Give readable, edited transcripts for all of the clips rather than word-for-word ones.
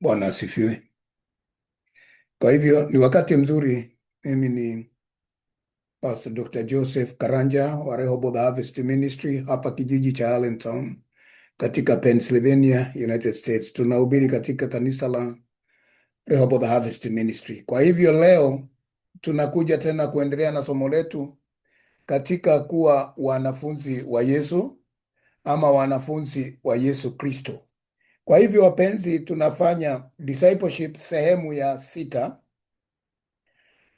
Bwana asifiwe. Kwa hivyo ni wakati mzuri. Mimi ni Pastor Dr. Joseph Karanja wa Rehoboth Harvest Ministry hapa kijiji cha Allentown katika Pennsylvania, United States. Tunahubiri katika kanisa la Rehoboth Harvest Ministry. Kwa hivyo leo tunakuja tena kuendelea na somo letu katika kuwa wanafunzi wa Yesu ama wanafunzi wa Yesu Kristo. Kwa hivyo wapenzi, tunafanya discipleship sehemu ya 6.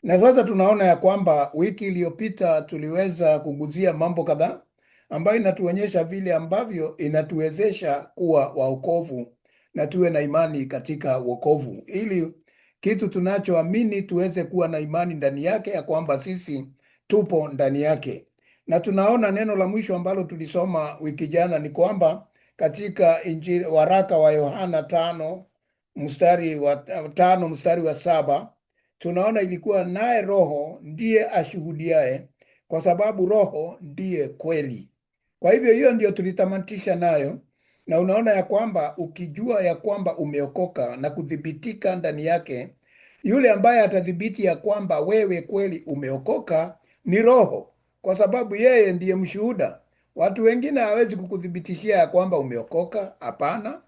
Na sasa tunaona ya kwamba wiki iliyopita tuliweza kuguzia mambo kadhaa ambayo inatuonyesha vile ambavyo inatuwezesha kuwa waokovu na tuwe na imani katika wokovu, ili kitu tunachoamini tuweze kuwa na imani ndani yake ya kwamba sisi tupo ndani yake. Na tunaona neno la mwisho ambalo tulisoma wiki jana ni kwamba katika Injili waraka wa Yohana 5 mstari wa 7 tunaona ilikuwa naye Roho ndiye ashuhudiaye, kwa sababu Roho ndiye kweli. Kwa hivyo hiyo ndio tulitamatisha nayo, na unaona ya kwamba ukijua ya kwamba umeokoka na kudhibitika ndani yake, yule ambaye atadhibiti ya kwamba wewe kweli umeokoka ni Roho, kwa sababu yeye ndiye mshuhuda. Watu wengine hawezi kukuthibitishia ya kwamba umeokoka. Hapana,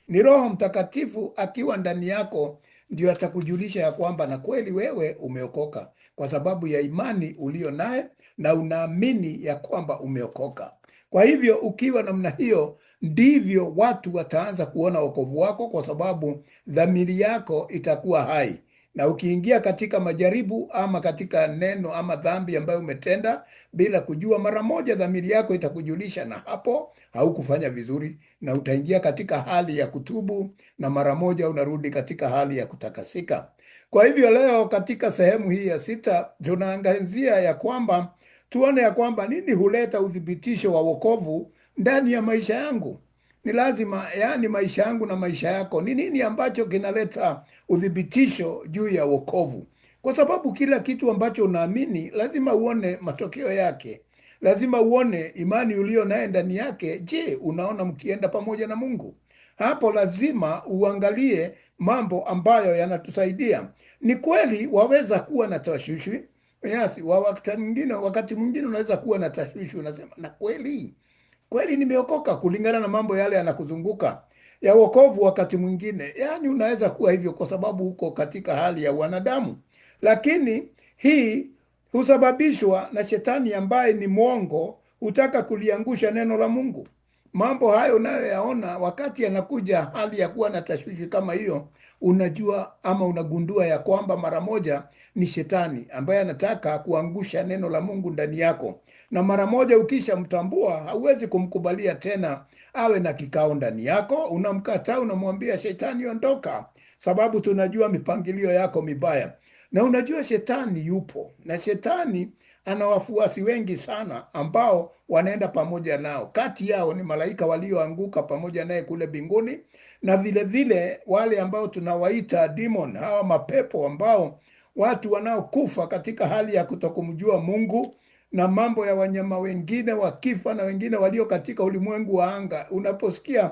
ni Roho Mtakatifu akiwa ndani yako ndio atakujulisha ya kwamba na kweli wewe umeokoka, kwa sababu ya imani ulio naye na unaamini ya kwamba umeokoka. Kwa hivyo ukiwa namna hiyo, ndivyo watu wataanza kuona wokovu wako, kwa sababu dhamiri yako itakuwa hai. Na ukiingia katika majaribu ama katika neno ama dhambi ambayo umetenda bila kujua, mara moja dhamiri yako itakujulisha, na hapo haukufanya vizuri, na utaingia katika hali ya kutubu, na mara moja unarudi katika hali ya kutakasika. Kwa hivyo leo katika sehemu hii ya 6 tunaangazia ya kwamba tuone ya kwamba nini huleta uthibitisho wa wokovu ndani ya maisha yangu. Ni lazima, yani maisha yangu na maisha yako, ni nini ambacho kinaleta uthibitisho juu ya wokovu? Kwa sababu kila kitu ambacho unaamini lazima uone matokeo yake, lazima uone imani ulio naye ndani yake. Je, unaona mkienda pamoja na Mungu? Hapo lazima uangalie mambo ambayo yanatusaidia. Ni kweli waweza kuwa na tashwishi, yes, wakati mwingine unaweza kuwa na tashwishi, unasema na kweli nimeokoka, kulingana na mambo yale yanakuzunguka ya wokovu. Wakati mwingine yani unaweza kuwa hivyo kwa sababu uko katika hali ya wanadamu, lakini hii husababishwa na shetani ambaye ni mwongo, hutaka kuliangusha neno la Mungu. Mambo hayo unayoyaona wakati yanakuja hali ya kuwa na tashwishi kama hiyo, unajua ama unagundua ya kwamba mara moja ni shetani ambaye anataka kuangusha neno la Mungu ndani yako. Na mara moja ukisha mtambua, hauwezi kumkubalia tena awe na kikao ndani yako. Unamkataa, unamwambia shetani ondoka, sababu tunajua mipangilio yako mibaya. Na unajua shetani yupo, na shetani ana wafuasi wengi sana ambao wanaenda pamoja nao. Kati yao ni malaika walioanguka pamoja naye kule mbinguni, na vile vile wale ambao tunawaita demon, hawa mapepo ambao watu wanaokufa katika hali ya kutokumjua Mungu, na mambo ya wanyama wengine wakifa, na wengine walio katika ulimwengu wa anga. Unaposikia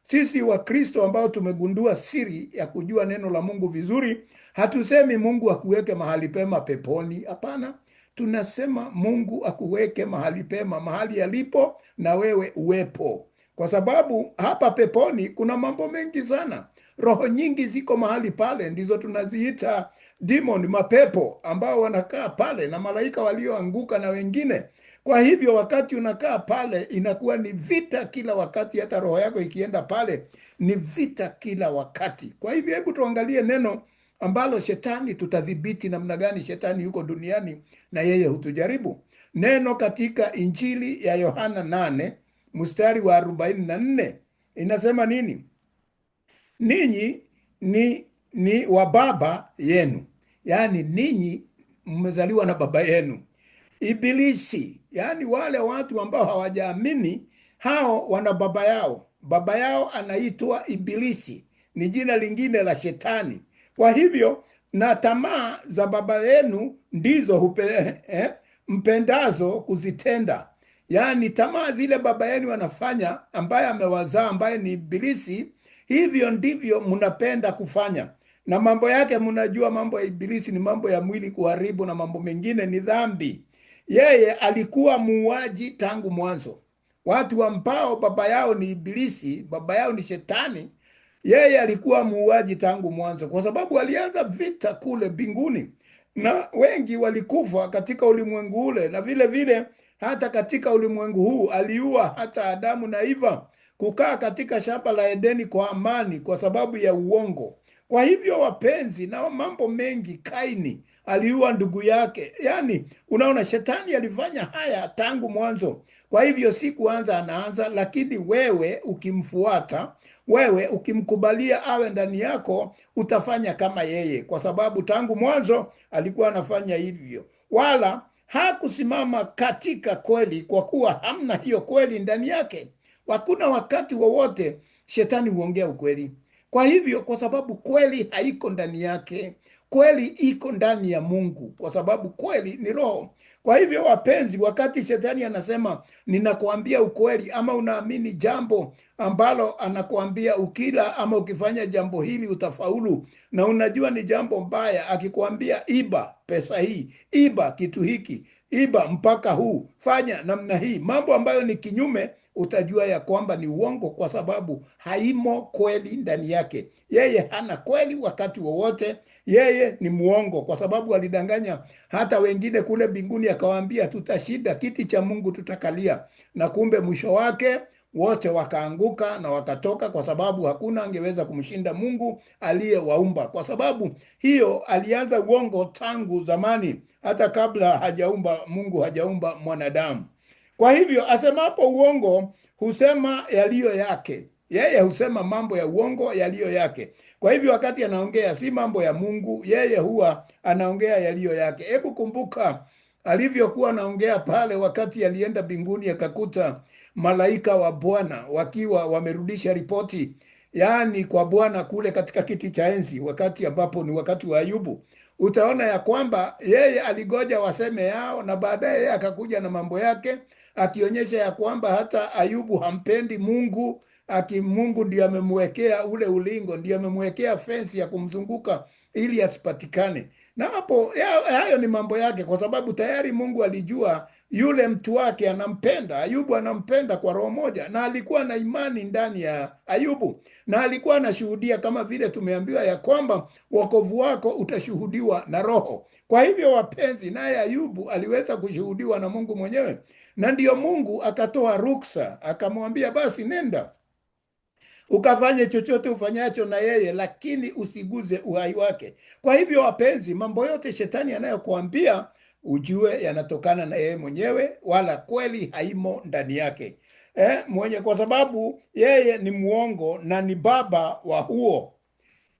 sisi wa Kristo ambao tumegundua siri ya kujua neno la Mungu vizuri, hatusemi Mungu akuweke mahali pema peponi. Hapana, tunasema Mungu akuweke mahali pema, mahali yalipo na wewe uwepo, kwa sababu hapa peponi kuna mambo mengi sana. Roho nyingi ziko mahali pale, ndizo tunaziita demon, mapepo ambao wanakaa pale, na malaika walioanguka na wengine. Kwa hivyo wakati unakaa pale inakuwa ni vita kila wakati, hata roho yako ikienda pale ni vita kila wakati. Kwa hivyo hebu tuangalie neno ambalo shetani, tutadhibiti namna gani shetani yuko duniani na yeye hutujaribu. Neno katika Injili ya Yohana 8 mstari wa 44 inasema nini? Ninyi ni wa baba yenu, yani ninyi mmezaliwa na baba yenu Ibilisi. Yani wale watu ambao hawajaamini, hao wana baba yao. Baba yao anaitwa Ibilisi, ni jina lingine la shetani. Kwa hivyo na tamaa za baba yenu ndizo mpendazo kuzitenda. Yani tamaa zile baba yenu anafanya, ambaye amewazaa, ambaye ni Ibilisi, Hivyo ndivyo mnapenda kufanya, na mambo yake mnajua, mambo ya Ibilisi ni mambo ya mwili kuharibu, na mambo mengine ni dhambi. Yeye alikuwa muuaji tangu mwanzo. Watu ambao baba yao ni Ibilisi, baba yao ni Shetani, yeye alikuwa muuaji tangu mwanzo, kwa sababu alianza vita kule mbinguni, na wengi walikufa katika ulimwengu ule, na vile vile hata katika ulimwengu huu aliua hata Adamu na Eva kukaa katika shamba la Edeni kwa amani kwa sababu ya uongo. Kwa hivyo wapenzi, na mambo mengi, Kaini aliua ndugu yake. Yani unaona, shetani alifanya haya tangu mwanzo. Kwa hivyo si kuanza anaanza, lakini wewe ukimfuata, wewe ukimkubalia awe ndani yako, utafanya kama yeye, kwa sababu tangu mwanzo alikuwa anafanya hivyo. Wala hakusimama katika kweli, kwa kuwa hamna hiyo kweli ndani yake. Hakuna wakati wowote shetani huongea ukweli. Kwa hivyo, kwa sababu kweli haiko ndani yake, kweli iko ndani ya Mungu, kwa sababu kweli ni roho. Kwa hivyo wapenzi, wakati shetani anasema ninakuambia ukweli, ama unaamini jambo ambalo anakuambia ukila ama ukifanya jambo hili utafaulu, na unajua ni jambo mbaya, akikwambia iba pesa hii, iba kitu hiki, iba mpaka huu, fanya namna hii, mambo ambayo ni kinyume, utajua ya kwamba ni uongo, kwa sababu haimo kweli ndani yake. Yeye hana kweli wakati wowote, yeye ni muongo, kwa sababu alidanganya hata wengine kule mbinguni, akawaambia tutashinda, kiti cha Mungu tutakalia, na kumbe mwisho wake wote wakaanguka na wakatoka, kwa sababu hakuna angeweza kumshinda Mungu aliyewaumba. Kwa sababu hiyo alianza uongo tangu zamani, hata kabla Mungu hajaumba mwanadamu. Kwa hivyo asemapo uongo husema yaliyo yake. Yeye husema mambo ya uongo yaliyo yake. Kwa hivyo wakati anaongea si mambo ya Mungu, yeye huwa anaongea yaliyo yake. Hebu kumbuka alivyokuwa anaongea pale wakati alienda mbinguni, akakuta malaika wa Bwana wakiwa wamerudisha ripoti, yaani kwa Bwana kule katika kiti cha enzi, wakati ambapo ni wakati wa Ayubu. Utaona ya kwamba yeye aligoja waseme yao, na baadaye yeye akakuja na mambo yake, akionyesha ya kwamba hata Ayubu hampendi Mungu, Mungu ndiye amemwekea ule ulingo, ndiye amemwekea fensi ya kumzunguka ili asipatikane. Na hapo hayo ni mambo yake, kwa sababu tayari Mungu alijua yule mtu wake anampenda. Ayubu anampenda kwa roho moja, na alikuwa na imani ndani ya Ayubu, na alikuwa anashuhudia, kama vile tumeambiwa ya kwamba wokovu wako utashuhudiwa na roho. Kwa hivyo wapenzi, naye Ayubu aliweza kushuhudiwa na Mungu mwenyewe, na ndiyo Mungu akatoa ruksa, akamwambia basi nenda ukafanye chochote ufanyacho na yeye, lakini usiguze uhai wake. Kwa hivyo wapenzi, mambo yote shetani anayokuambia ujue yanatokana na yeye mwenyewe, wala kweli haimo ndani yake. Kwa sababu yeye ni muongo na ni baba wa huo.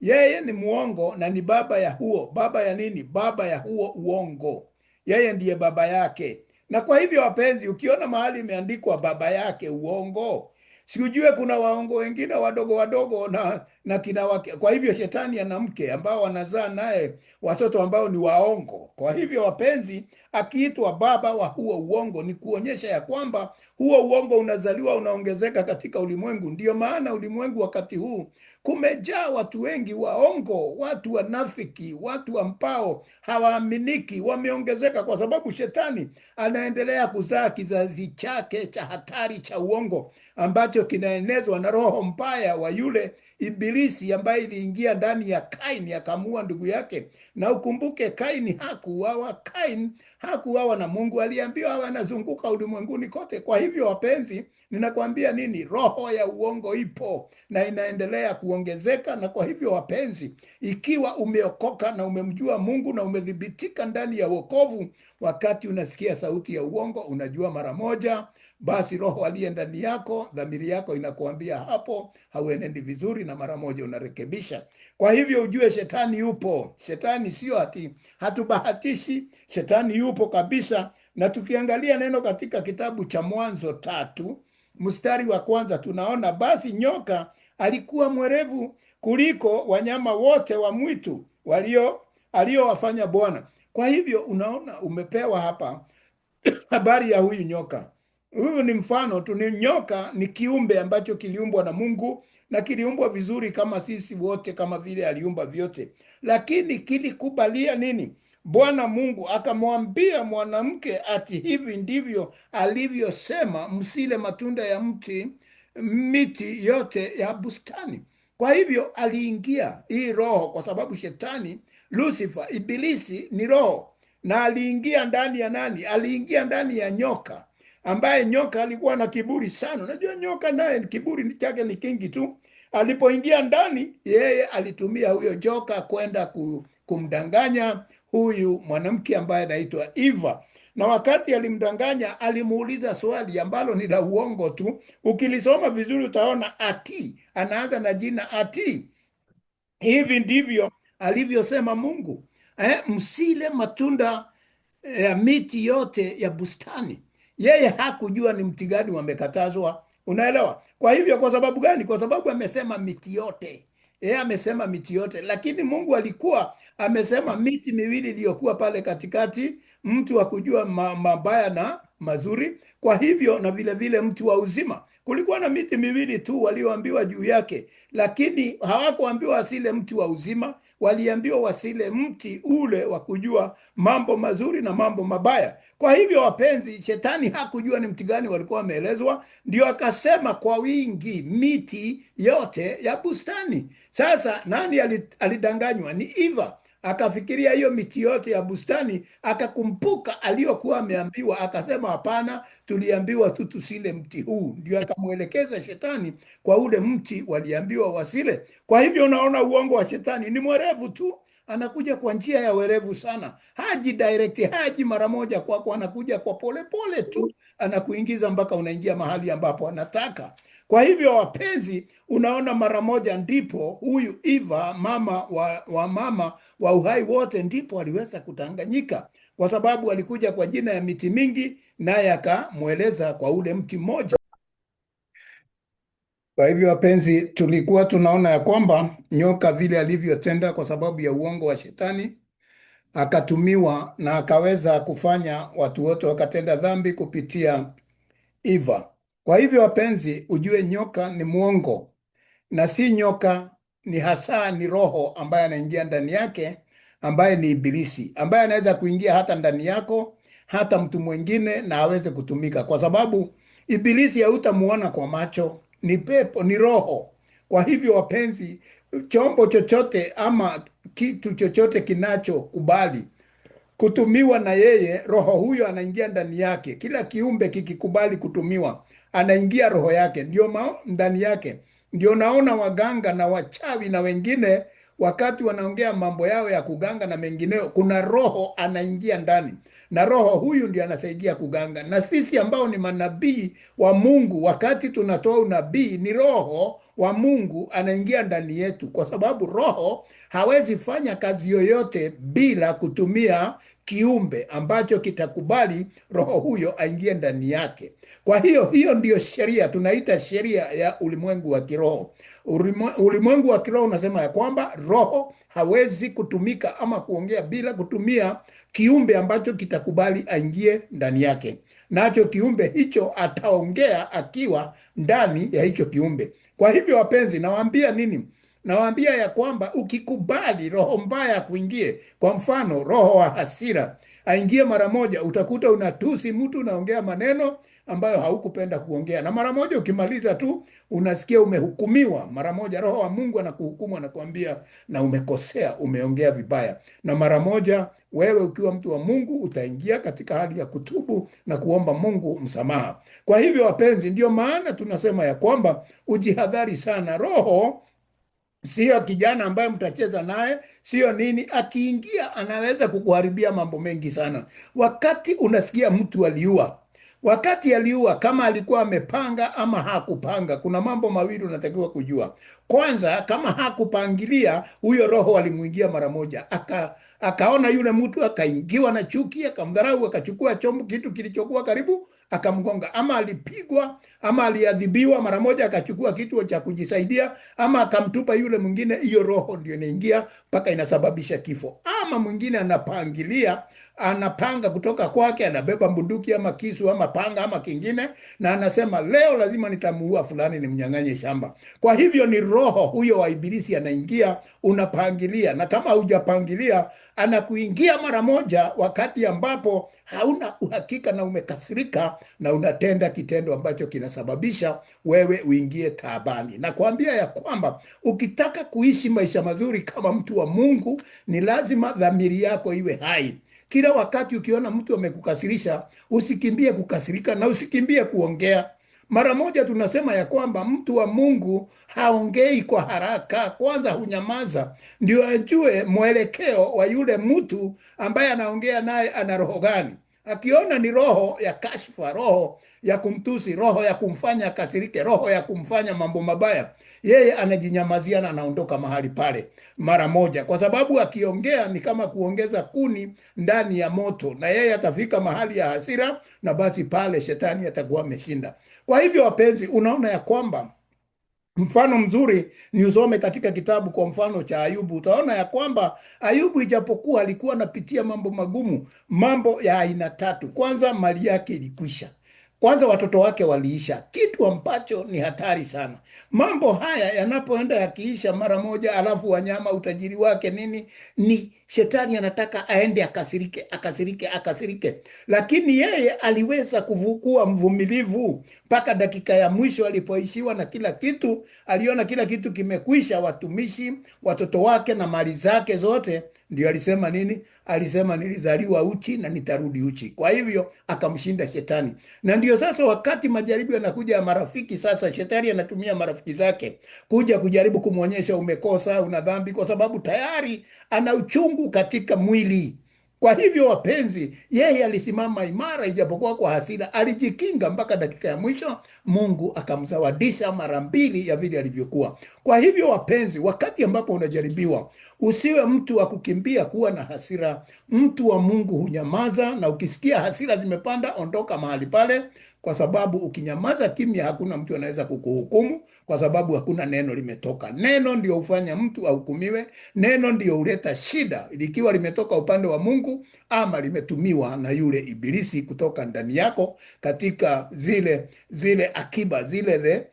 Yeye ni muongo na ni baba ya huo. Baba ya nini? Baba ya huo uongo. Yeye ndiye baba yake. Na kwa hivyo wapenzi, ukiona mahali imeandikwa baba yake uongo, sikujue kuna waongo wengine wadogo wadogo na kina wake. Kwa hivyo shetani ana mke ambao wanazaa naye watoto ambao ni waongo. Kwa hivyo wapenzi, akiitwa baba wa huo uongo ni kuonyesha ya kwamba huo uongo unazaliwa, unaongezeka katika ulimwengu. Ndiyo maana ulimwengu wakati huu kumejaa watu wengi waongo, watu wanafiki, watu ambao hawaaminiki, wameongezeka kwa sababu shetani anaendelea kuzaa kizazi chake cha hatari cha uongo, ambacho kinaenezwa na roho mbaya wa yule Ibilisi ambaye iliingia ndani ya Kaini akamua ndugu yake. Na ukumbuke Kaini hakuuawa. Kaini hakuuawa na Mungu, aliambiwa awe anazunguka ulimwenguni kote. Kwa hivyo wapenzi, ninakwambia nini? Roho ya uongo ipo na inaendelea kuongezeka. Na kwa hivyo wapenzi, ikiwa umeokoka na umemjua Mungu na umedhibitika ndani ya wokovu, wakati unasikia sauti ya uongo, unajua mara moja, basi roho aliye ndani yako, dhamiri yako inakuambia hapo hauenendi vizuri, na mara moja unarekebisha. Kwa hivyo ujue shetani yupo. Shetani sio hatubahatishi, shetani yupo kabisa. Na tukiangalia neno katika kitabu cha Mwanzo 3 mstari wa 1, tunaona basi nyoka alikuwa mwerevu kuliko wanyama wote wa mwitu aliowafanya Bwana. Kwa hivyo unaona, umepewa hapa habari ya huyu nyoka. Huyu ni mfano tu, ni nyoka, ni kiumbe ambacho kiliumbwa na Mungu, na kiliumbwa vizuri kama sisi wote, kama vile aliumba vyote, lakini kilikubalia nini? Bwana Mungu akamwambia mwanamke ati hivi ndivyo alivyosema, msile matunda ya miti yote ya bustani. Kwa hivyo aliingia hii roho, kwa sababu shetani Lucifer, ibilisi ni roho, na aliingia ndani ya nani? Aliingia ndani ya nyoka, ambaye nyoka alikuwa na kiburi sana. Unajua nyoka naye kiburi chake ni kingi tu. Alipoingia ndani, yeye alitumia huyo joka kwenda kumdanganya huyu mwanamke ambaye anaitwa Eva, na wakati alimdanganya, alimuuliza swali ambalo ni la uongo tu. Ukilisoma vizuri utaona ati, anaanza na jina ati, hivi ndivyo alivyosema Mungu, msile matunda ya miti yote ya bustani. Yeye hakujua ni mti gani wamekatazwa, unaelewa? Kwa hivyo, kwa sababu gani? Kwa sababu amesema miti yote. Yeye amesema miti yote, lakini Mungu alikuwa amesema miti miwili iliyokuwa pale katikati, mti wa kujua mabaya na mazuri, kwa hivyo na vile vile mti wa uzima. Kulikuwa na miti miwili tu walioambiwa juu yake, lakini hawakuambiwa wasile mti wa uzima, waliambiwa wasile mti ule wa kujua mambo mazuri na mambo mabaya. Kwa hivyo wapenzi, shetani hakujua ni mti gani walikuwa wameelezwa, ndio akasema kwa wingi miti yote ya bustani. Sasa nani alidanganywa? Ni Eva. Akafikiria hiyo miti yote ya bustani, akakumbuka aliyokuwa ameambiwa, akasema hapana, tuliambiwa tu tusile mti huu. Ndio akamwelekeza shetani kwa ule mti waliambiwa wasile. Kwa hivyo unaona uongo wa shetani ni mwerevu tu, anakuja kwa njia ya werevu sana. Haji direct, haji mara moja kwako, anakuja kwa polepole tu, anakuingiza mpaka unaingia mahali ambapo anataka. Kwa hivyo wapenzi, unaona mara moja ndipo huyu Eva, mama wa uhai wote, ndipo aliweza kutanganyika, kwa sababu alikuja kwa jina ya miti mingi, naye akamweleza kwa ule mti mmoja. Kwa hivyo wapenzi, tulikuwa tunaona ya kwamba nyoka vile alivyotenda kwa sababu ya uongo wa shetani, akatumiwa na akaweza kufanya watu wote wakatenda dhambi kupitia Eva. Kwa hivyo wapenzi, ujue nyoka ni mwongo, na si nyoka, ni hasa ni roho ambaye anaingia ndani yake, ambaye ni ibilisi, ambaye anaweza kuingia hata ndani yako, hata mtu mwingine, na aweze kutumika, kwa sababu ibilisi hautamuona kwa macho, ni pepo, ni roho. Kwa hivyo wapenzi, chombo chochote ama kitu chochote kinachokubali kutumiwa na yeye, roho huyo anaingia ndani yake. Kila kiumbe kikikubali kutumiwa, anaingia roho yake, ndio ndani yake. Ndio naona waganga na wachawi na wengine, wakati wanaongea mambo yao ya kuganga na mengineo, kuna roho anaingia ndani, na roho huyu ndio anasaidia kuganga. Na sisi ambao ni manabii wa Mungu, wakati tunatoa unabii, ni roho wa Mungu anaingia ndani yetu, kwa sababu roho hawezi fanya kazi yoyote bila kutumia kiumbe ambacho kitakubali roho huyo aingie ndani yake. Kwa hiyo ndiyo sheria, tunaita sheria ya ulimwengu wa kiroho. Ulimwengu wa kiroho unasema ya kwamba roho hawezi kutumika ama kuongea bila kutumia kiumbe ambacho kitakubali aingie ndani yake, nacho kiumbe hicho ataongea akiwa ndani ya hicho kiumbe. Kwa hivyo wapenzi, nawaambia nini? Nawaambia ya kwamba ukikubali roho mbaya kuingie, kwa mfano roho wa hasira aingie mara moja, utakuta unatusi mtu, unaongea maneno ambayo haukupenda kuongea, na mara moja ukimaliza tu unasikia umehukumiwa mara moja. Roho wa Mungu anakuhukumu, anakuambia na umekosea, umeongea vibaya, na mara moja wewe ukiwa mtu wa Mungu utaingia katika hali ya kutubu na kuomba Mungu msamaha. Kwa hivyo wapenzi, ndio maana tunasema ya kwamba ujihadhari sana. Roho sio kijana ambaye mtacheza naye, sio nini. Akiingia anaweza kukuharibia mambo mengi sana. Wakati unasikia mtu aliua, wakati aliua, kama alikuwa amepanga ama hakupanga, kuna mambo mawili unatakiwa kujua. Kwanza, kama hakupangilia, huyo roho alimuingia mara moja, akaona yule mtu, akaingiwa na chuki, akamdharau, akachukua chombo, kitu kilichokuwa karibu, akamgonga. Ama alipigwa ama aliadhibiwa, mara moja akachukua kitu cha kujisaidia, ama akamtupa yule mwingine. Hiyo roho ndio inaingia mpaka inasababisha kifo. Ama mwingine anapangilia, anapanga kutoka kwake, anabeba bunduki ama kisu ama panga ama kingine, na anasema leo lazima nitamuua fulani, nimnyang'anye shamba. Kwa hivyo ni roho huyo wa ibilisi anaingia, unapangilia, na kama hujapangilia anakuingia mara moja, wakati ambapo hauna uhakika na umekasirika, na unatenda kitendo ambacho kinasababisha wewe uingie taabani. Na kuambia ya kwamba ukitaka kuishi maisha mazuri kama mtu wa Mungu, ni lazima dhamiri yako iwe hai. Kila wakati ukiona mtu amekukasirisha, usikimbie kukasirika na usikimbie kuongea. Mara moja tunasema ya kwamba mtu wa Mungu haongei kwa haraka, kwanza hunyamaza, ndio ajue mwelekeo wa yule mtu ambaye anaongea naye ana roho gani. Akiona ni roho ya kashfa, roho ya kumtusi, roho ya kumfanya kasirike, roho ya kumfanya mambo mabaya, yeye anajinyamazia na anaondoka mahali pale mara moja, kwa sababu akiongea ni kama kuongeza kuni ndani ya moto, na yeye atafika mahali ya hasira, na basi pale shetani atakuwa ameshinda. Kwa hivyo wapenzi, unaona ya kwamba mfano mzuri ni usome katika kitabu kwa mfano cha Ayubu. Utaona ya kwamba Ayubu ijapokuwa alikuwa anapitia mambo magumu, mambo ya aina tatu. Kwanza, mali yake ilikwisha. Kwanza, watoto wake waliisha, kitu ambacho ni hatari sana. Mambo haya yanapoenda yakiisha mara moja, alafu wanyama, utajiri wake, nini, ni shetani anataka aende akasirike, akasirike, akasirike. Lakini yeye aliweza kuwa mvumilivu mpaka dakika ya mwisho alipoishiwa na kila kitu. Aliona kila kitu kimekwisha, watumishi, watoto wake na mali zake zote. Ndio alisema nini? Alisema nilizaliwa uchi na nitarudi uchi. Kwa hivyo akamshinda shetani. Na ndio sasa wakati majaribu yanakuja ya marafiki, sasa shetani anatumia marafiki zake kuja kujaribu kumwonyesha umekosa, una dhambi, kwa sababu tayari ana uchungu katika mwili. Kwa hivyo wapenzi, yeye alisimama imara, ijapokuwa kwa hasira, alijikinga mpaka dakika ya mwisho. Mungu akamzawadisha mara mbili ya vile alivyokuwa. Kwa hivyo wapenzi, wakati ambapo unajaribiwa, usiwe mtu wa kukimbia kuwa na hasira. Mtu wa Mungu hunyamaza, na ukisikia hasira zimepanda, ondoka mahali pale, kwa sababu ukinyamaza kimya, hakuna mtu anaweza kukuhukumu, kwa sababu hakuna neno limetoka. Neno ndio hufanya mtu ahukumiwe. Neno ndio huleta shida, likiwa limetoka upande wa Mungu ama limetumiwa na yule ibilisi kutoka ndani yako, katika zile akiba, zile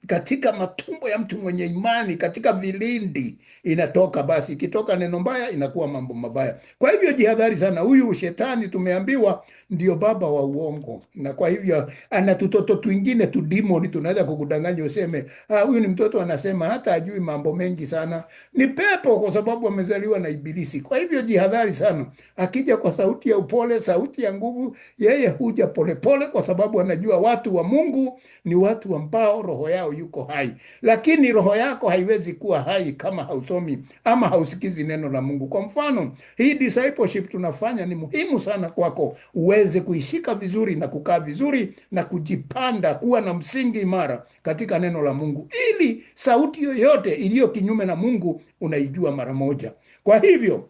katika matumbo ya mtu mwenye imani, katika vilindi inatoka. Basi ikitoka neno mbaya, inakuwa mambo mabaya. Kwa hivyo jihadhari sana. Huyu shetani tumeambiwa ndio baba wa uongo, na kwa hivyo ana tutoto twingine tu demon, tunaweza kukudanganya useme huyu ni mtoto anasema, hata ajui mambo mengi sana. Ni pepo, kwa sababu amezaliwa na ibilisi. Kwa hivyo jihadhari sana. Akija kwa sauti ya upole, sauti ya nguvu, yeye huja polepole, kwa sababu anajua watu wa Mungu ni watu ambao roho yao yuko hai. Lakini roho yako haiwezi kuwa hai kama hausomi ama hausikizi neno la Mungu. Kwa mfano, hii discipleship tunafanya ni muhimu sana kwako uweze kuishika vizuri na kukaa vizuri na kujipanda kuwa na msingi imara katika neno la Mungu, ili sauti yoyote iliyo kinyume na Mungu unaijua mara moja. Kwa hivyo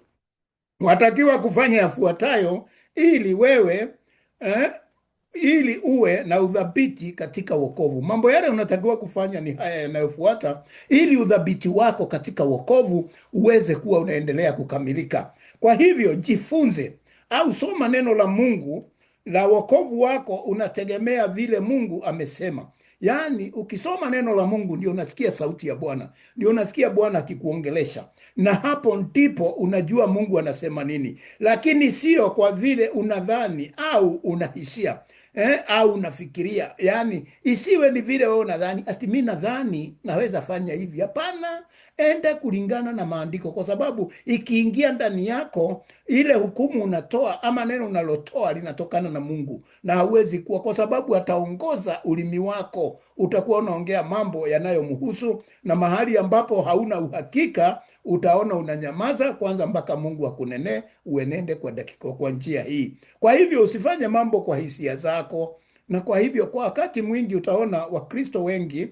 watakiwa kufanya yafuatayo ili wewe ili uwe na udhabiti katika wokovu. Mambo yale unatakiwa kufanya ni haya yanayofuata, ili udhabiti wako katika wokovu uweze kuwa unaendelea kukamilika. Kwa hivyo jifunze au soma neno la Mungu. La wokovu wako unategemea vile Mungu amesema. Yaani ukisoma neno la Mungu ndio unasikia sauti ya Bwana, ndio unasikia Bwana akikuongelesha, na hapo ndipo unajua Mungu anasema nini. Lakini sio kwa vile unadhani au unahisia au unafikiria. Yani isiwe ni vile wewe unadhani ati mimi nadhani naweza fanya hivi. Hapana, enda kulingana na maandiko, kwa sababu ikiingia ndani yako, ile hukumu unatoa ama neno unalotoa linatokana na Mungu, na hauwezi kuwa, kwa sababu ataongoza ulimi wako. Utakuwa unaongea mambo yanayomhusu, na mahali ambapo hauna uhakika utaona unanyamaza kwanza mpaka Mungu akunene uenende kwa dakika, kwa njia hii. Kwa hivyo usifanye mambo kwa hisia zako. Na kwa hivyo kwa wakati mwingi utaona Wakristo wengi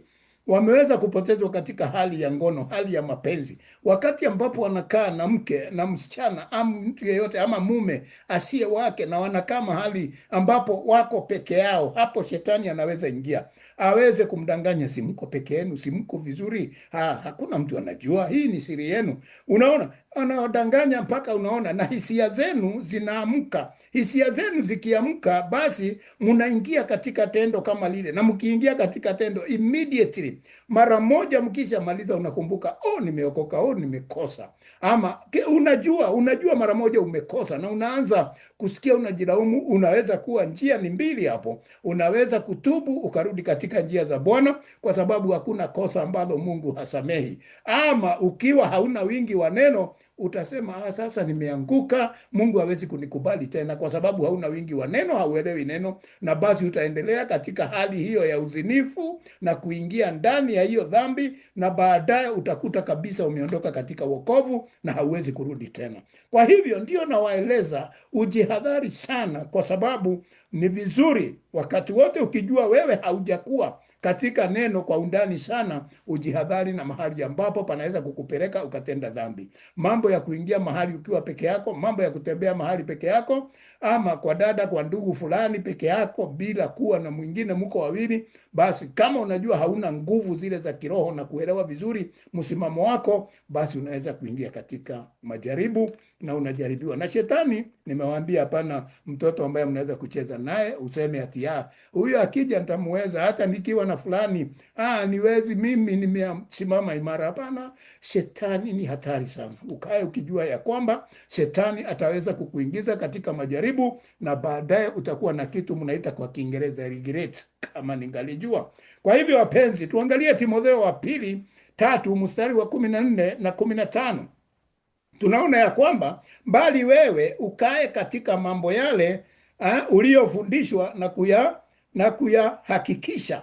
wameweza kupotezwa katika hali ya ngono, hali ya mapenzi, wakati ambapo wanakaa na mke na msichana ama mtu yeyote ama mume asiye wake, na wanakaa mahali ambapo wako peke yao. Hapo shetani anaweza ingia. aweze kumdanganya, si mko peke yenu, si mko vizuri, hakuna mtu anajua, hii ni siri yenu. Unaona, anawadanganya mpaka unaona, na hisia zenu zinaamka. Hisia zenu zikiamka, basi mnaingia katika tendo kama lile, na mkiingia katika tendo immediately, mara moja mkisha maliza unakumbuka, nimeokoka, nimekosa, ama unajua mara moja umekosa, na unaanza kusikia unajilaumu. Unaweza kuwa njia ni mbili hapo, unaweza kutubu ukarudi katika njia za Bwana, kwa sababu hakuna kosa ambalo Mungu hasamehi. Ama ukiwa hauna wingi wa neno, utasema sasa nimeanguka, Mungu hawezi kunikubali tena, kwa sababu hauna wingi wa neno, hauelewi neno, na basi utaendelea katika hali hiyo ya uzinifu na kuingia ndani ya hiyo dhambi, na baadaye utakuta kabisa umeondoka katika wokovu na hauwezi kurudi tena. Kwa hivyo ndio nawaeleza ujihadhari sana, kwa sababu ni vizuri wakati wote ukijua wewe haujakuwa katika neno kwa undani sana, ujihadhari na mahali ambapo panaweza kukupeleka ukatenda dhambi. Mambo ya kuingia mahali ukiwa peke yako, mambo ya kutembea mahali peke yako, ama kwa dada, kwa ndugu fulani peke yako bila kuwa na mwingine, mko wawili, basi kama unajua hauna nguvu zile za kiroho na kuelewa vizuri msimamo wako, basi unaweza kuingia katika majaribu na unajaribiwa na Shetani. Nimewaambia hapana mtoto ambaye mnaweza kucheza naye useme ati huyo akija nitamuweza, hata nikiwa na fulani niwezi, mimi nimesimama imara. Hapana, Shetani ni hatari sana. Ukae ukijua ya kwamba Shetani ataweza kukuingiza katika majaribu, na baadaye utakuwa na kitu mnaita kwa Kiingereza regret, kama ningalijua. Kwa hivyo wapenzi, tuangalie Timotheo wa pili 3 mstari wa 14 na 15. Tunaona ya kwamba bali wewe ukae katika mambo yale uliyofundishwa na kuyahakikisha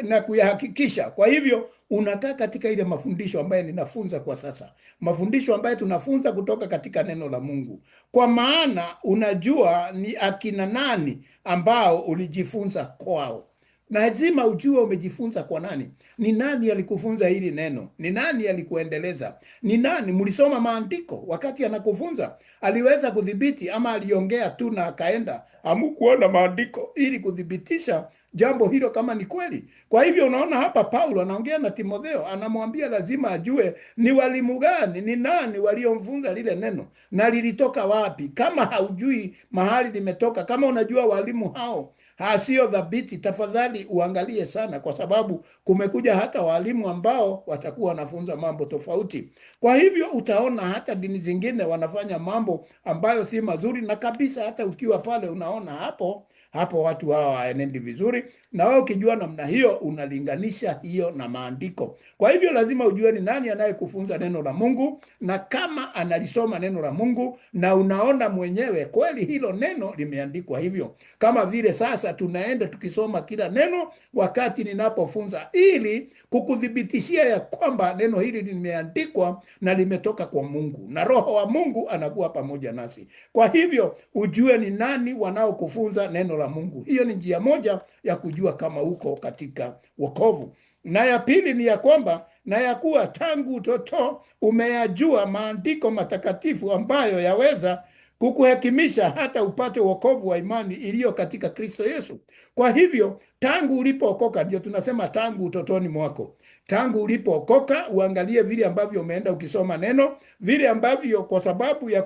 na kuyahakikisha. Kwa hivyo unakaa katika ile mafundisho ambayo ninafunza kwa sasa, mafundisho ambayo tunafunza kutoka katika neno la Mungu, kwa maana unajua ni akina nani ambao ulijifunza kwao. Na lazima ujue umejifunza kwa nani. Ni nani alikufunza hili neno? Ni nani alikuendeleza? Ni nani? Mlisoma maandiko wakati anakufunza? Aliweza kudhibiti ama aliongea tu na akaenda? Hamkuona maandiko ili kudhibitisha jambo hilo kama ni kweli. Kwa hivyo unaona hapa Paulo anaongea na Timotheo, anamwambia lazima ajue ni walimu gani, ni nani waliomfunza lile neno na lilitoka wapi. Kama haujui mahali limetoka, kama unajua walimu hao sio dhabiti, tafadhali uangalie sana, kwa sababu kumekuja hata walimu ambao watakuwa wanafunza mambo tofauti. Kwa hivyo utaona hata dini zingine wanafanya mambo ambayo si mazuri, na kabisa hata ukiwa pale unaona hapo watu hawa hawaenendi vizuri, na wewe ukijua namna hiyo unalinganisha hiyo na maandiko. Kwa hivyo lazima ujue ni nani anayekufunza neno la Mungu, na kama analisoma neno la Mungu na unaona mwenyewe kweli hilo neno limeandikwa hivyo. Kama vile sasa tunaenda tukisoma kila neno wakati ninapofunza, ili kukudhibitishia ya kwamba neno hili limeandikwa na limetoka kwa Mungu, na Roho wa Mungu anakuwa pamoja nasi. Kwa hivyo ujue ni nani wanaokufunza neno la Mungu. Hiyo ni njia moja ya kujua kama uko katika wokovu. Na ya pili ni ya kwamba na ya kuwa tangu utoto umeyajua maandiko matakatifu ambayo yaweza kukuhekimisha hata upate wokovu wa imani iliyo katika Kristo Yesu. Kwa hivyo tangu ulipookoka, ndio tunasema tangu utotoni mwako, tangu ulipookoka uangalie vile ambavyo umeenda ukisoma neno, vile ambavyo kwa sababu ya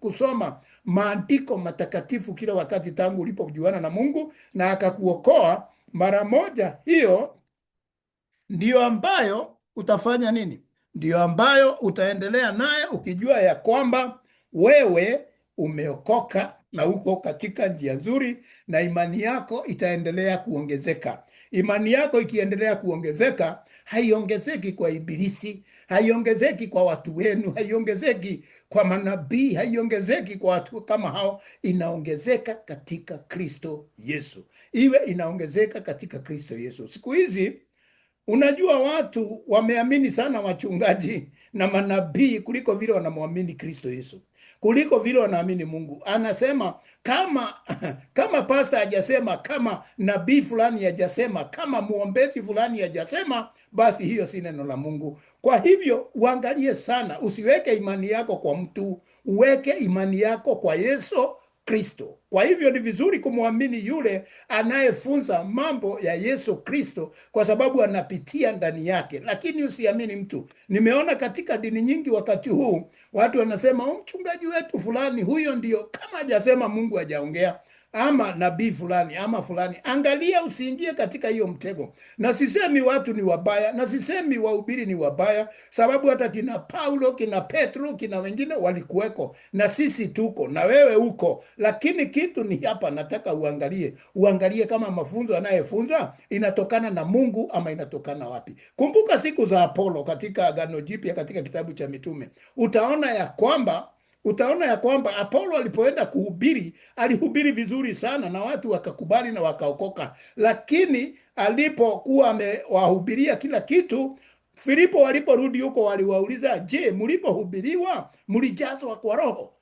kusoma maandiko matakatifu kila wakati tangu ulipojuana na Mungu na akakuokoa mara moja, hiyo ndio ambayo utafanya nini? Ndio ambayo utaendelea naye ukijua ya kwamba wewe umeokoka na uko katika njia nzuri, na imani yako itaendelea kuongezeka. Imani yako ikiendelea kuongezeka, haiongezeki kwa ibilisi, haiongezeki kwa watu wenu, haiongezeki kwa manabii, haiongezeki kwa watu kama hao, inaongezeka katika Kristo Yesu. Iwe inaongezeka katika Kristo Yesu. Siku hizi unajua watu wameamini sana wachungaji na manabii kuliko vile wanamwamini Kristo Yesu, kuliko vile wanaamini Mungu. Anasema kama pastor hajasema, kama nabii fulani hajasema, kama muombezi fulani hajasema, basi hiyo si neno la Mungu. Kwa hivyo uangalie sana, usiweke imani yako kwa mtu, uweke imani yako kwa Yesu Kristo. Kwa hivyo ni vizuri kumwamini yule anayefunza mambo ya Yesu Kristo, kwa sababu anapitia ndani yake. Lakini usiamini mtu. Nimeona katika dini nyingi wakati huu watu wanasema mchungaji wetu fulani, huyo ndio, kama hajasema Mungu hajaongea, ama nabii fulani ama fulani. Angalia, usiingie katika hiyo mtego. Na sisemi watu ni wabaya, na sisemi wahubiri ni wabaya, sababu hata kina Paulo, kina Petro, kina wengine walikuweko, na sisi tuko, na wewe uko. Lakini kitu ni hapa, nataka uangalie kama mafunzo anayefunza inatokana na Mungu ama inatokana wapi. Kumbuka siku za Apolo katika Agano Jipya, katika kitabu cha Mitume, utaona ya kwamba Apolo alipoenda kuhubiri, alihubiri vizuri sana na watu wakakubali na wakaokoka. Lakini alipokuwa amewahubiria kila kitu, Filipo waliporudi huko waliwauliza, je, mlipohubiriwa mlijazwa kwa Roho?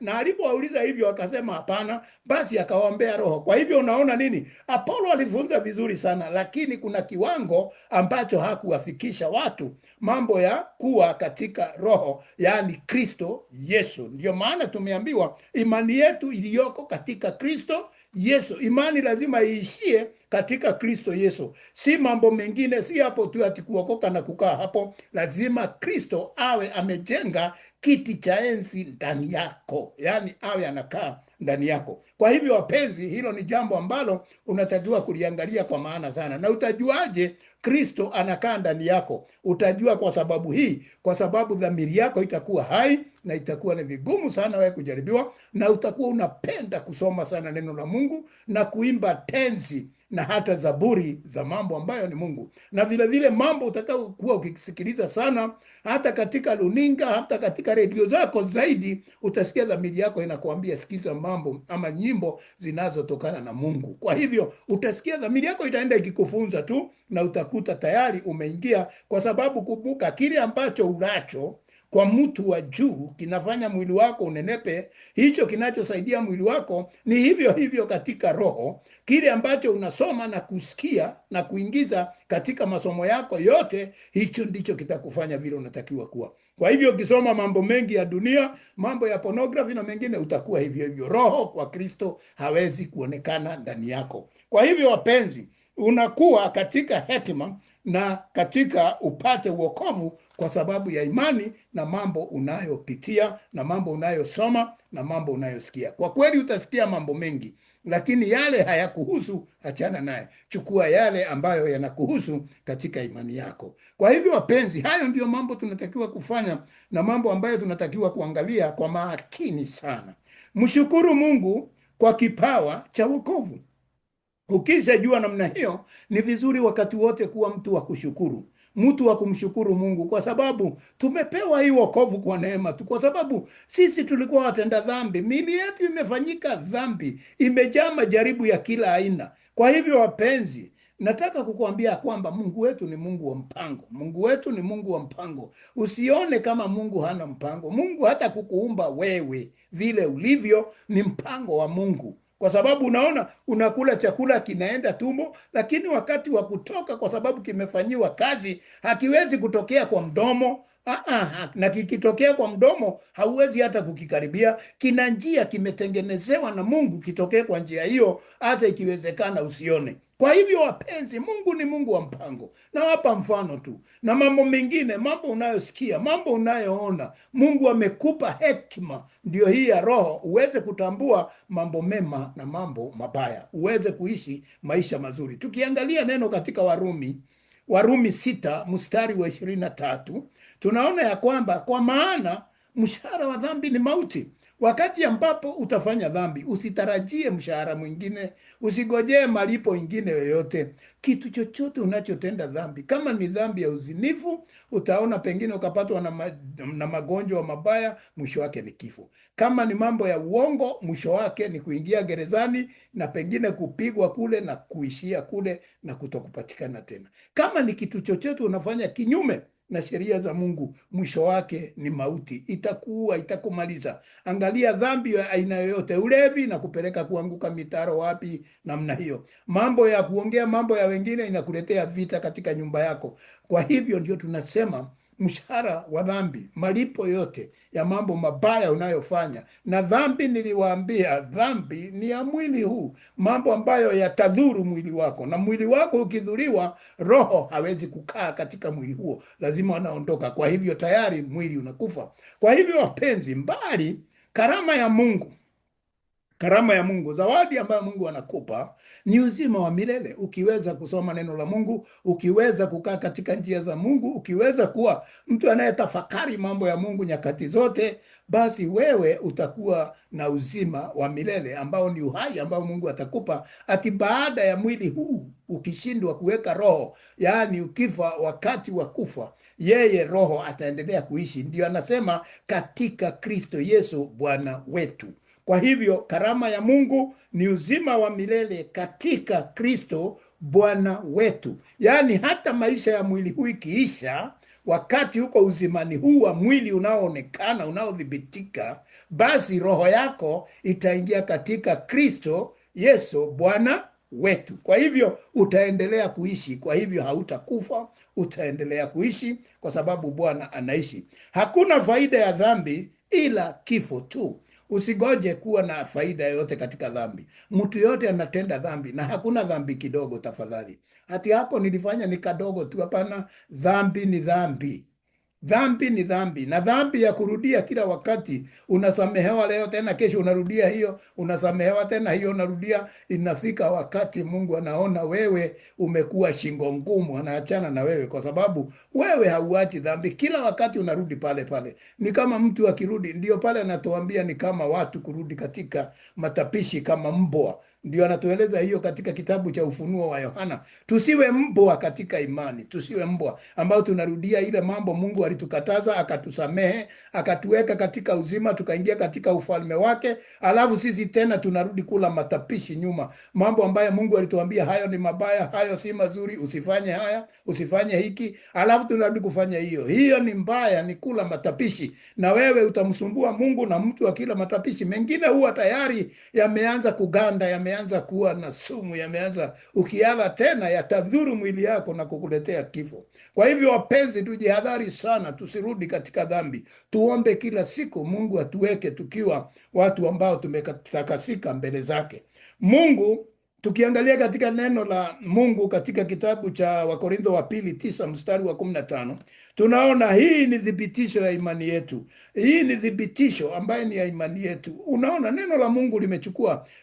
Na alipowauliza hivyo akasema hapana, basi akawaombea Roho. Kwa hivyo unaona nini? Apolo alifunza vizuri sana, lakini kuna kiwango ambacho hakuwafikisha watu mambo ya kuwa katika Roho, yaani Kristo Yesu. Ndio maana tumeambiwa imani yetu iliyoko katika Kristo Yesu. Imani lazima iishie katika Kristo Yesu, si mambo mengine, si hapo tu ati kuokoka na kukaa hapo. Lazima Kristo awe amejenga kiti cha enzi ndani yako, yaani awe anakaa ndani yako. Kwa hivyo wapenzi, hilo ni jambo ambalo unatakiwa kuliangalia kwa maana sana. Na utajuaje Kristo anakaa ndani yako? Utajua kwa sababu dhamiri yako itakuwa hai, na itakuwa ni vigumu sana wewe kujaribiwa, na utakuwa unapenda kusoma sana neno la Mungu na kuimba tenzi na hata zaburi za mambo ambayo ni Mungu. Na vile vile mambo utakayokuwa ukisikiliza sana, hata katika runinga, hata katika redio zako zaidi, utasikia dhamiri yako inakuambia sikiza mambo ama nyimbo zinazotokana na Mungu. Kwa hivyo utasikia dhamiri yako itaenda ikikufunza tu, na utakuta tayari umeingia, kwa sababu kumbuka, kile ambacho ulacho kwa mtu wa juu kinafanya mwili wako unenepe. Hicho kinachosaidia mwili wako ni hivyo hivyo katika roho. Kile ambacho unasoma na kusikia na kuingiza katika masomo yako yote, hicho ndicho kitakufanya vile unatakiwa kuwa. Kwa hivyo ukisoma mambo mengi ya dunia, mambo ya pornography na mengine, utakuwa hivyo hivyo. Roho kwa Kristo hawezi kuonekana ndani yako. Kwa hivyo wapenzi, unakuwa katika hekima na katika upate uokovu kwa sababu ya imani na mambo unayopitia na mambo unayosoma na mambo unayosikia. Kwa kweli utasikia mambo mengi, lakini yale hayakuhusu, achana naye. Chukua yale ambayo yanakuhusu katika imani yako. Kwa hivyo wapenzi, hayo ndio mambo tunatakiwa kufanya na mambo ambayo tunatakiwa kuangalia kwa makini sana. Mshukuru Mungu kwa kipawa cha wokovu. Ukishajua namna hiyo, ni vizuri wakati wote kuwa mtu wa kushukuru, mtu wa kumshukuru Mungu, kwa sababu tumepewa hii wokovu kwa neema tu, kwa sababu sisi tulikuwa watenda dhambi. Miili yetu imefanyika dhambi, imejaa majaribu ya kila aina. Kwa hivyo wapenzi, nataka kukuambia kwamba Mungu wetu ni Mungu wa mpango. Mungu wetu ni Mungu wa mpango. Usione kama Mungu hana mpango. Mungu hata kukuumba wewe vile ulivyo ni mpango wa Mungu. Kwa sababu unaona, unakula chakula kinaenda tumbo, lakini wakati wa kutoka, kwa sababu kimefanyiwa kazi, hakiwezi kutokea kwa mdomo. Na kikitokea kwa mdomo hauwezi hata kukikaribia. Kina njia, kimetengenezewa na Mungu kitokee kwa njia hiyo, hata ikiwezekana usione. Kwa hivyo wapenzi, Mungu ni Mungu wa mpango. Na hapa mfano tu, na mambo mengine, mambo unayosikia, mambo unayoona, Mungu amekupa hekima, ndio hii ya Roho, uweze kutambua mambo mema na mambo mabaya, uweze kuishi maisha mazuri. Tukiangalia neno katika Warumi 6 mstari wa 23, tunaona ya kwamba kwa maana mshahara wa dhambi ni mauti. Wakati ambapo utafanya dhambi, usitarajie mshahara mwingine, usigojee malipo ingine yoyote. Kitu chochote unachotenda dhambi, kama ni dhambi ya uzinifu, utaona pengine ukapatwa na magonjwa mabaya, mwisho wake ni kifo. Kama ni mambo ya uongo, mwisho wake ni kuingia gerezani na pengine kupigwa kule na kuishia kule na kutokupatikana tena. Kama ni kitu chochote unafanya kinyume na sheria za Mungu, mwisho wake ni mauti. Itakuua, itakumaliza. Angalia dhambi ya aina yoyote, ulevi na kupeleka kuanguka mitaro wapi, namna hiyo. Mambo ya kuongea mambo ya wengine inakuletea vita katika nyumba yako. Kwa hivyo ndio tunasema mshahara wa dhambi, malipo yote ya mambo mabaya unayofanya. Na dhambi, niliwaambia, dhambi ni ya mwili huu, mambo ambayo yatadhuru mwili wako, na mwili wako ukidhuriwa, roho hawezi kukaa katika mwili huo, lazima anaondoka. Kwa hivyo tayari mwili unakufa. Kwa hivyo wapenzi, mbali karama ya Mungu, karama ya Mungu, zawadi ambayo Mungu anakupa ni uzima wa milele. Ukiweza kusoma neno la Mungu, ukiweza kukaa katika njia za Mungu, ukiweza kuwa mtu anayetafakari mambo ya Mungu nyakati zote, basi wewe utakuwa na uzima wa milele ambao ni uhai ambao Mungu atakupa ati baada ya mwili huu ukishindwa kuweka roho, yaani ukifa wakati wa kufa, yeye roho ataendelea kuishi. Ndio anasema katika Kristo Yesu Bwana wetu. Kwa hivyo karama ya Mungu ni uzima wa milele katika Kristo Bwana wetu. Yaani hata maisha ya mwili huu ikiisha, wakati huko uzimani huu wa mwili unaoonekana, unaodhibitika, basi roho yako itaingia katika Kristo Yesu Bwana wetu. Kwa hivyo utaendelea kuishi. Kwa hivyo hautakufa, utaendelea kuishi kwa sababu Bwana anaishi. Hakuna faida ya dhambi ila kifo tu. Usigoje kuwa na faida yoyote katika dhambi. Mtu yote anatenda dhambi, na hakuna dhambi kidogo, tafadhali. Hati hapo nilifanya ni kadogo tu, hapana. Dhambi ni dhambi. Dhambi ni dhambi, na dhambi ya kurudia kila wakati. Unasamehewa leo, tena kesho unarudia hiyo, unasamehewa tena hiyo, unarudia. Inafika wakati Mungu anaona wewe umekuwa shingo ngumu, anaachana na wewe, kwa sababu wewe hauachi dhambi, kila wakati unarudi pale pale. Ni kama mtu akirudi, ndio pale anatuambia ni kama watu kurudi katika matapishi kama mbwa. Ndio anatueleza hiyo katika kitabu cha Ufunuo wa Yohana. Tusiwe mbwa katika imani, tusiwe mbwa ambao tunarudia ile mambo Mungu alitukataza, akatusamehe, akatuweka katika uzima, tukaingia katika ufalme wake, alafu sisi tena tunarudi kula matapishi nyuma, mambo ambayo Mungu alituambia hayo ni mabaya, hayo si mazuri, usifanye haya, usifanye hiki, alafu tunarudi kufanya hiyo. Hiyo ni mbaya, ni kula matapishi, na wewe utamsumbua Mungu. Na mtu akila matapishi mengine huwa tayari yameanza kuganda, yameanza kuwa na sumu, yameanza, ukiala tena yatadhuru mwili yako na kukuletea kifo. Kwa hivyo wapenzi, tujihadhari sana, tusirudi katika dhambi. Tuombe kila siku Mungu atuweke tukiwa watu ambao tumetakasika mbele zake. Mungu, tukiangalia katika neno la Mungu katika kitabu cha Wakorintho wa pili 9 mstari wa 15, tunaona hii ni thibitisho ya imani yetu. Hii ni thibitisho ambaye ni ya imani yetu. Unaona, neno la Mungu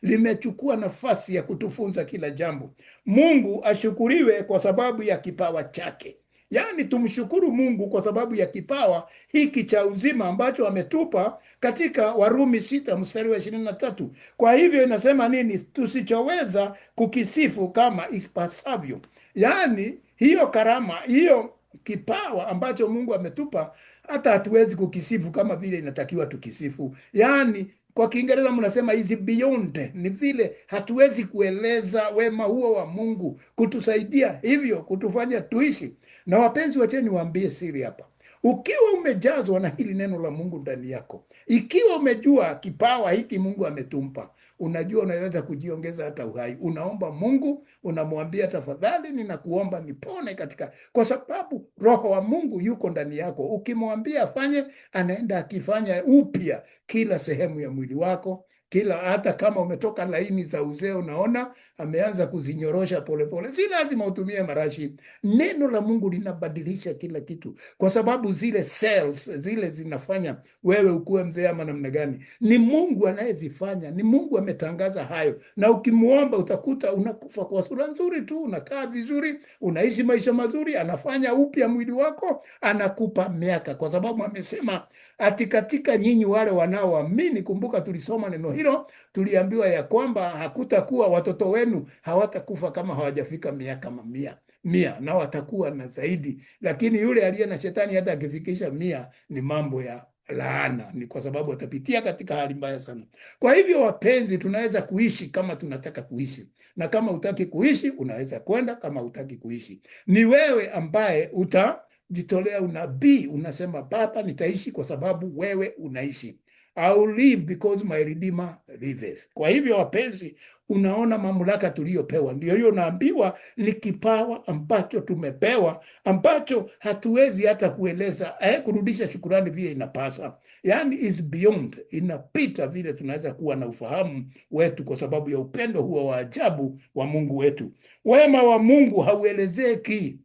limechukua nafasi ya kutufunza kila jambo. Mungu ashukuriwe kwa sababu ya kipawa chake. Yaani tumshukuru Mungu kwa sababu ya kipawa hiki cha uzima ambacho ametupa katika Warumi 6 mstari wa 23. Kwa hivyo inasema nini? Tusichoweza kukisifu kama ipasavyo. Yaani hiyo karama, hiyo kipawa ambacho Mungu ametupa, hata hatuwezi kukisifu kama vile inatakiwa tukisifu. Yaani kwa Kiingereza mnasema is beyond, ni vile hatuwezi kueleza wema huo wa Mungu kutusaidia hivyo kutufanya tuishi. Na wapenzi, wacheni waambie siri hapa. Ukiwa umejazwa na hili neno la Mungu ndani yako, ikiwa umejua kipawa hiki Mungu ametumpa, unajua unaweza kujiongeza hata uhai. Unaomba Mungu, unamwambia tafadhali, ninakuomba nipone katika, kwa sababu roho wa Mungu yuko ndani yako. Ukimwambia afanye, anaenda akifanya upya kila sehemu ya mwili wako. Hata kama umetoka laini za uzee, unaona ameanza kuzinyorosha polepole. Si lazima utumie marashi. Neno la Mungu linabadilisha kila kitu, kwa sababu zile cells zile zinafanya wewe ukuwe mzee ama namna gani, ni Mungu anayezifanya. Ni Mungu ametangaza hayo, na ukimuomba utakuta unakufa kwa sura nzuri tu, unakaa vizuri, unaishi maisha mazuri. Anafanya upya mwili wako, anakupa miaka, kwa sababu amesema ati katika nyinyi wale wanaoamini. Kumbuka tulisoma neno hilo, tuliambiwa ya kwamba hakutakuwa, watoto wenu hawatakufa kama hawajafika miaka 100, na watakuwa na zaidi. Lakini yule aliye na shetani hata akifikisha 100 ni mambo ya laana, ni kwa sababu atapitia katika hali mbaya sana. Kwa hivyo wapenzi, tunaweza kuishi kama tunataka kuishi, na kama utaki kuishi unaweza kwenda. Kama utaki kuishi, ni wewe ambaye jitolea unabii, unasema Baba, nitaishi kwa sababu wewe unaishi. I will live because my Redeemer liveth. Kwa hivyo wapenzi, unaona mamlaka tuliyopewa, ndio hiyo naambiwa ni kipawa ambacho tumepewa, ambacho hatuwezi hata kueleza kurudisha shukurani vile inapasa. Yani is beyond, inapita vile tunaweza kuwa na ufahamu wetu, kwa sababu ya upendo huo wa ajabu wa Mungu wetu. Wema wa Mungu hauelezeki.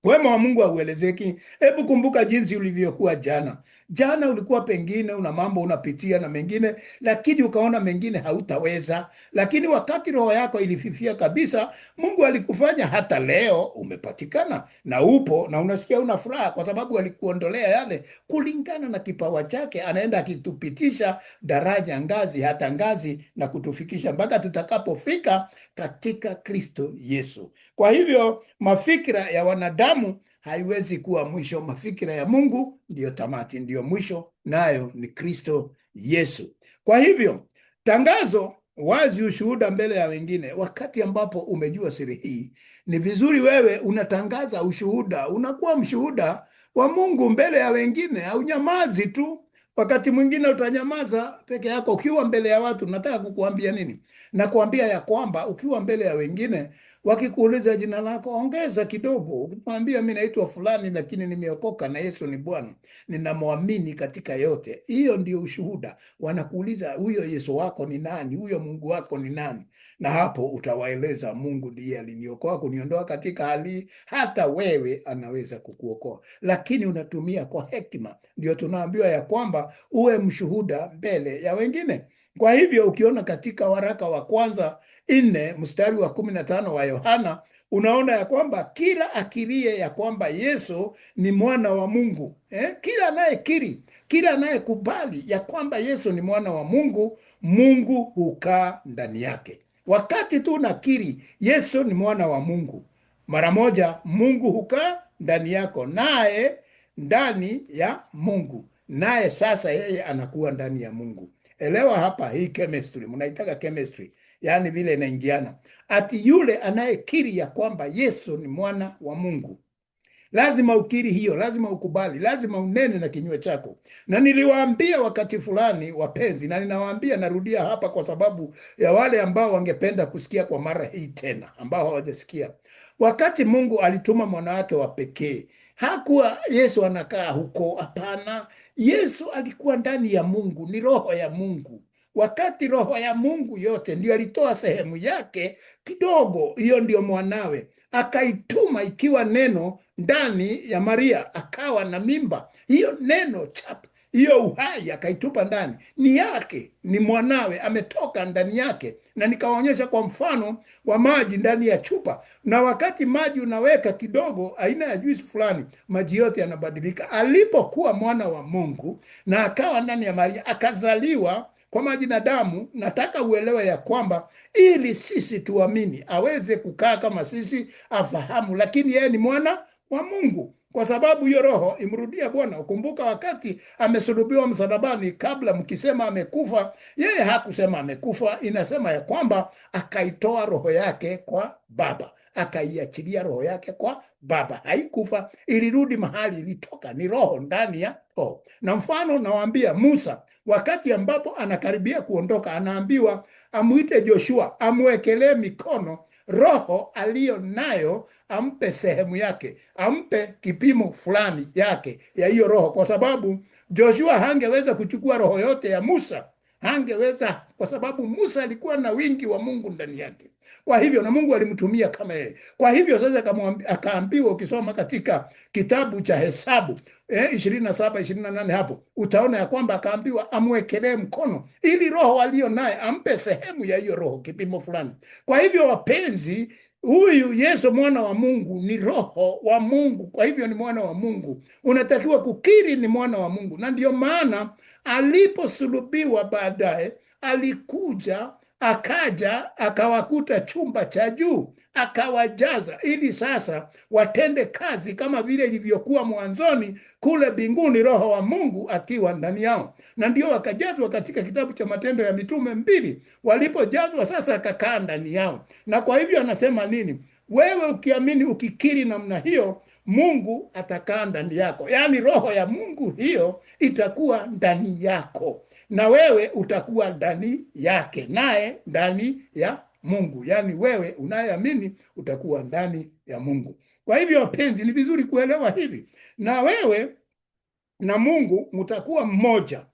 Wema wa Mungu hauelezeki. Hebu kumbuka jinsi ulivyokuwa jana. Jana ulikuwa pengine una mambo unapitia na mengine, lakini ukaona mengine hautaweza. Lakini wakati roho yako ilififia kabisa, Mungu alikufanya hata leo umepatikana na upo na unasikia una furaha, kwa sababu alikuondolea yale kulingana na kipawa chake. Anaenda akitupitisha daraja, ngazi hata ngazi, na kutufikisha mpaka tutakapofika katika Kristo Yesu. Kwa hivyo mafikira ya wanadamu haiwezi kuwa mwisho. Mafikira ya Mungu ndiyo tamati, ndiyo mwisho, nayo ni Kristo Yesu. Kwa hivyo tangazo wazi, ushuhuda mbele ya wengine. Wakati ambapo umejua siri hii, ni vizuri wewe unatangaza ushuhuda, unakuwa mshuhuda wa Mungu mbele ya wengine. Haunyamazi tu. Wakati mwingine utanyamaza peke yako ukiwa mbele ya watu. Nataka kukuambia nini? Na kuambia ya kwamba ukiwa mbele ya wengine, wakikuuliza jina lako, ongeza kidogo. Ukimwambia mimi naitwa fulani, lakini nimeokoka na Yesu ni Bwana, ninamwamini katika yote, hiyo ndio ushuhuda. Wanakuuliza huyo Yesu wako ni nani? Huyo Mungu wako ni nani? Na hapo utawaeleza Mungu ndiye aliniokoa, kuniondoa katika hali, hata wewe anaweza kukuokoa, lakini unatumia kwa hekima. Ndio tunaambiwa ya kwamba uwe mshuhuda mbele ya wengine. Kwa hivyo ukiona katika waraka wa kwanza 4 mstari wa 15 wa Yohana, unaona ya kwamba kila akirie ya kwamba Yesu ni mwana wa Mungu, kila anayekiri, kila anayekubali ya kwamba Yesu ni mwana wa Mungu, Mungu hukaa ndani yake. Wakati tu nakiri Yesu ni mwana wa Mungu, mara moja Mungu hukaa ndani yako, naye ndani ya Mungu, naye sasa yeye anakuwa ndani ya Mungu. Elewa hapa hii chemistry, mnaitaka chemistry, yani vile inaingiana. Ati yule anayekiri ya kwamba Yesu ni mwana wa Mungu, lazima ukiri hiyo, lazima ukubali, lazima unene na kinywa chako. Na niliwaambia wakati fulani wapenzi, na ninawaambia, narudia hapa kwa sababu ya wale ambao wangependa kusikia kwa mara hii tena, ambao hawajasikia. Wakati Mungu alituma mwana wake wa pekee, hakuwa Yesu anakaa huko, hapana. Yesu alikuwa ndani ya Mungu, ni roho ya Mungu. Wakati roho ya Mungu yote ndio alitoa sehemu yake kidogo, hiyo ndio mwanawe, akaituma ikiwa neno ndani ya Maria, akawa na mimba. Hiyo neno chap, hiyo uhai akaitupa ndani, ni yake, ni mwanawe, ametoka ndani yake. Na nikawaonyesha kwa mfano wa maji ndani ya chupa, na wakati maji unaweka kidogo aina ya juisi fulani, maji yote yanabadilika. Alipokuwa mwana wa Mungu na akawa ndani ya Maria, akazaliwa kwa maji na damu. Nataka uelewe ya kwamba ili sisi tuamini, aweze kukaa kama sisi, afahamu, lakini yeye ni mwana wa Mungu, kwa sababu hiyo roho imrudia Bwana. Ukumbuka wakati amesulubiwa msalabani, kabla mkisema amekufa, yeye hakusema amekufa. Inasema ya kwamba akaitoa roho yake kwa Baba, akaiachilia roho yake kwa Baba. Haikufa, ilirudi mahali ilitoka, ni roho ndani ya roho. Na mfano nawaambia, Musa wakati ambapo anakaribia kuondoka, anaambiwa amuite Joshua, amwekelee mikono, roho aliyo nayo ampe sehemu yake, ampe kipimo fulani yake ya hiyo roho, kwa sababu Joshua hangeweza kuchukua roho yote ya Musa, hangeweza, kwa sababu Musa alikuwa na wingi wa Mungu ndani yake. Kwa hivyo na Mungu alimtumia kama yeye. Kwa hivyo sasa akaambiwa, ukisoma katika kitabu cha Hesabu 27-28 hapo utaona ya kwamba akaambiwa amwekelee mkono, ili roho aliyo naye ampe sehemu ya hiyo roho, kipimo fulani. Kwa hivyo wapenzi, huyu Yesu mwana wa Mungu ni roho wa Mungu. Kwa hivyo ni mwana wa Mungu, unatakiwa kukiri ni mwana wa Mungu. Na ndio maana aliposulubiwa baadaye, alikuja akaja akawakuta chumba cha juu, akawajaza, ili sasa watende kazi kama vile ilivyokuwa mwanzoni kule mbinguni, roho wa Mungu akiwa ndani yao. Na ndio wakajazwa katika kitabu cha Matendo ya Mitume 2. Walipojazwa sasa akakaa ndani yao. Na kwa hivyo anasema nini? Wewe ukiamini, ukikiri namna hiyo, Mungu atakaa ndani yako, yaani roho ya Mungu hiyo itakuwa ndani yako. na wewe utakuwa ndani yake, naye ndani ya Mungu. Yaani wewe unayeamini utakuwa ndani ya Mungu. Kwa hivyo wapenzi, ni vizuri kuelewa hivi, na wewe na Mungu mtakuwa mmoja.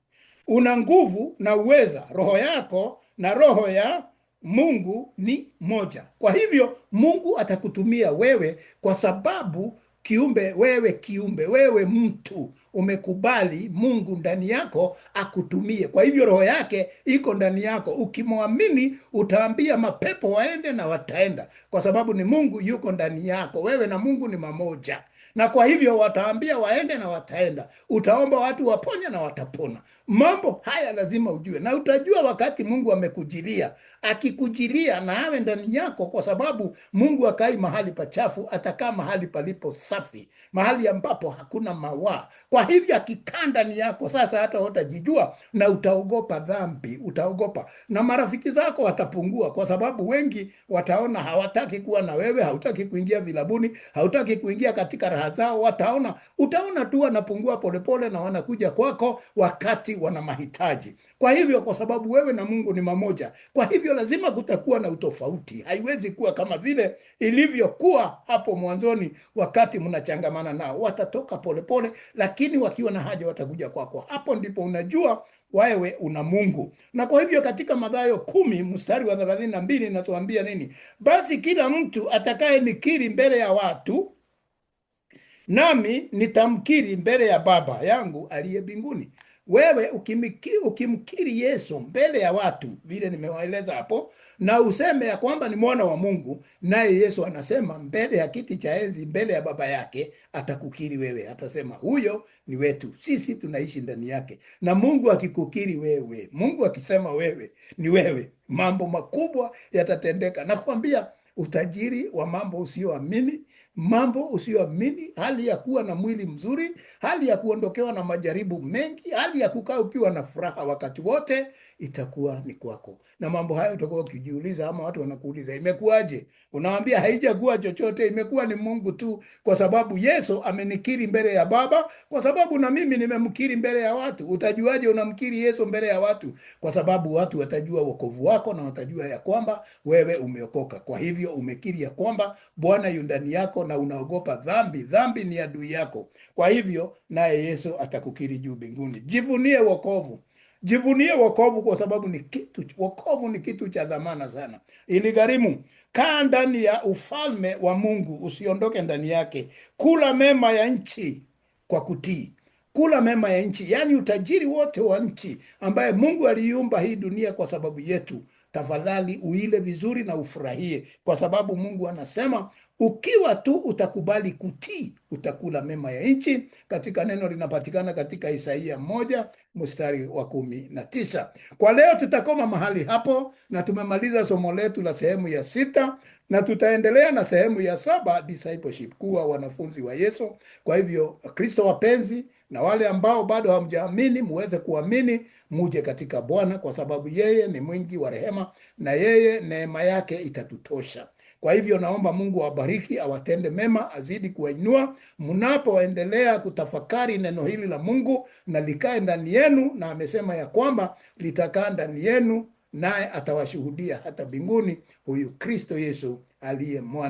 Una nguvu na uweza, roho yako na roho ya Mungu ni moja. Kwa hivyo Mungu atakutumia wewe, kwa sababu kiumbe wewe mtu umekubali Mungu ndani yako akutumie. Kwa hivyo roho yake iko ndani yako. Ukimwamini utaambia mapepo waende na wataenda, kwa sababu ni Mungu yuko ndani yako. Wewe na Mungu ni mamoja, na kwa hivyo wataambia waende na wataenda. Utaomba watu waponye na watapona. Mambo haya lazima ujue, na utajua wakati Mungu amekujilia. Akikujilia na awe ndani yako, kwa sababu Mungu akai mahali pachafu, atakaa mahali palipo safi, mahali ambapo hakuna mawaa. Kwa hivyo akikaa ndani yako, sasa hata utajijua na utaogopa dhambi, utaogopa, na marafiki zako watapungua, kwa sababu wengi wataona hawataki kuwa na wewe, hautaki kuingia vilabuni, hautaki kuingia katika raha zao. Utaona tu wanapungua polepole, na wanakuja kwako wakati wana mahitaji. Kwa hivyo, kwa sababu wewe na Mungu ni mamoja, kwa hivyo lazima kutakuwa na utofauti. Haiwezi kuwa kama vile ilivyokuwa hapo mwanzoni wakati mnachangamana nao. Watatoka polepole, lakini wakiwa na haja watakuja kwako. Hapo ndipo unajua wewe una Mungu. Na kwa hivyo katika Mathayo 10 mstari wa 32 inatuambia nini? Basi kila mtu atakaye nikiri mbele ya watu, nami nitamkiri mbele ya Baba yangu aliye mbinguni. Wewe ukimkiri Yesu mbele ya watu, vile nimewaeleza hapo, na useme ya kwamba ni mwana wa Mungu, naye Yesu anasema mbele ya kiti cha enzi, mbele ya Baba yake, atakukiri wewe. Atasema huyo ni wetu, sisi tunaishi ndani yake. Na Mungu akikukiri wewe, Mungu akisema wewe ni wewe, mambo makubwa yatatendeka. Nakwambia utajiri wa mambo usioamini, mambo usioamini, hali ya kuwa na mwili mzuri, hali ya kuondokewa na majaribu mengi, hali ya kukaa ukiwa na furaha wakati wote, itakuwa ni kwako. Na mambo hayo utakuwa ukijiuliza, ama watu wanakuuliza imekuwaje? Unawaambia haijakuwa chochote, imekuwa ni Mungu tu, kwa sababu Yesu amenikiri mbele ya Baba, kwa sababu na mimi nimemkiri mbele ya watu. Utajuaje unamkiri Yesu mbele ya watu? Kwa sababu watu watajua wokovu wako, na watajua ya kwamba wewe umeokoka. Kwa hivyo umekiri ya kwamba Bwana yu ndani yako, na unaogopa dhambi. Dhambi ni adui yako. Kwa hivyo naye Yesu atakukiri juu mbinguni. Jivunie wokovu. Jivunie wokovu, kwa sababu wokovu ni kitu cha dhamana sana. Iligharimu. Kaa ndani ya ufalme wa Mungu, usiondoke ndani yake. Kula mema ya nchi kwa kutii. Kula mema ya nchi, yani utajiri wote wa nchi ambaye Mungu aliumba hii dunia kwa sababu yetu. Tafadhali uile vizuri na ufurahie, kwa sababu Mungu anasema ukiwa tu utakubali kutii, utakula mema ya nchi. Katika neno linapatikana katika Isaia 1 mstari wa 19. Kwa leo tutakoma mahali hapo, na tumemaliza somo letu la sehemu ya 6, na tutaendelea na sehemu ya 7, discipleship, kuwa wanafunzi wa Yesu. Kwa hivyo Kristo wapenzi, na wale ambao bado hamjaamini, muweze kuamini, muje katika Bwana, kwa sababu yeye ni mwingi wa rehema, na yeye neema yake itatutosha. Kwa hivyo naomba Mungu awabariki, awatende mema, azidi kuwainua mnapoendelea kutafakari neno hili la Mungu, na likae ndani yenu, na amesema ya kwamba litakaa ndani yenu, naye atawashuhudia hata mbinguni, huyu Kristo Yesu aliye mwana